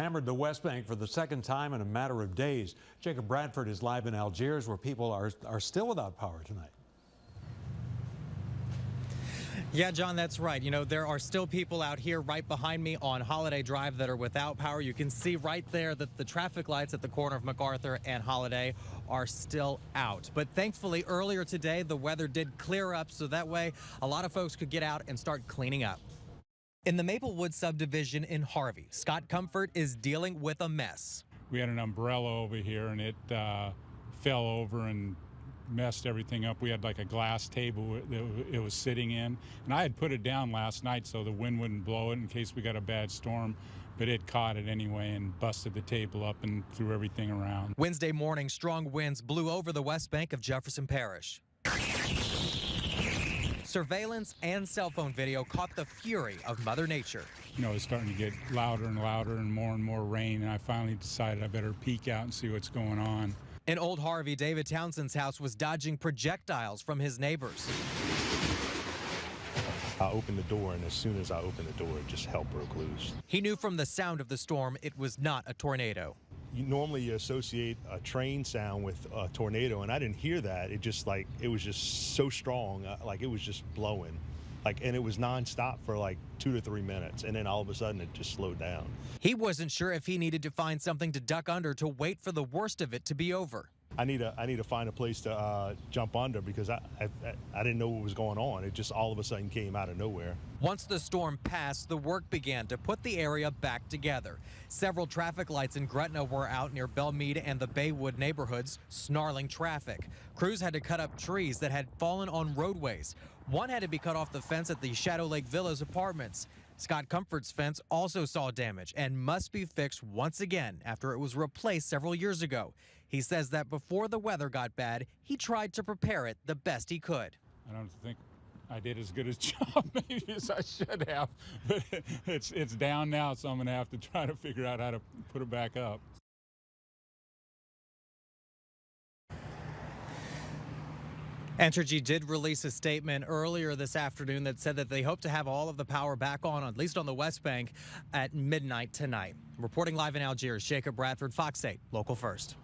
Hammered the Westbank for the second time in a matter of days. Jacob Bradford is live in Algiers, where people are still without power tonight. Yeah, John, that's right. You know, there are still people out here right behind me on Holiday Drive that are without power. You can see right there that the traffic lights at the corner of MacArthur and Holiday are still out. But thankfully, earlier today, the weather did clear up, so that way a lot of folks could get out and start cleaning up. In the Maplewood subdivision in Harvey, Scott Comfort is dealing with a mess. We had an umbrella over here, and it fell over and messed everything up. We had like a glass table that it was sitting in, and I had put it down last night so the wind wouldn't blow it in case we got a bad storm, but it caught it anyway and busted the table up and threw everything around. Wednesday morning, strong winds blew over the West Bank of Jefferson Parish. Surveillance and cell phone video caught the fury of Mother Nature. You know, it's starting to get louder and louder and more rain, and I finally decided I better peek out and see what's going on. In Old Harvey, David Townsend's house was dodging projectiles from his neighbors. I opened the door, and as soon as I opened the door, just hell broke loose. He knew from the sound of the storm it was not a tornado. You associate a train sound with a tornado, and I didn't hear that. It was just so strong, like it was just blowing. And it was nonstop for like 2 to 3 minutes, and then all of a sudden it just slowed down. He wasn't sure if he needed to find something to duck under to wait for the worst of it to be over. I need to find a place to jump under because I didn't know what was going on. It just all of a sudden came out of nowhere. Once the storm passed, the work began to put the area back together. Several traffic lights in Gretna were out near Belmead and the Baywood neighborhoods, snarling traffic. Crews had to cut up trees that had fallen on roadways. One had to be cut off the fence at the Shadow Lake Villas apartments. Scott Comfort's fence also saw damage and must be fixed once again after it was replaced several years ago. He says that before the weather got bad, he tried to prepare it the best he could. I don't think I did as good a job maybe as I should have, but it's down now, so I'm going to have to try to figure out how to put it back up. Entergy did release a statement earlier this afternoon that said that they hope to have all of the power back on, at least on the West Bank, at midnight tonight. Reporting live in Algiers, Jacob Bradford, Fox 8, Local First.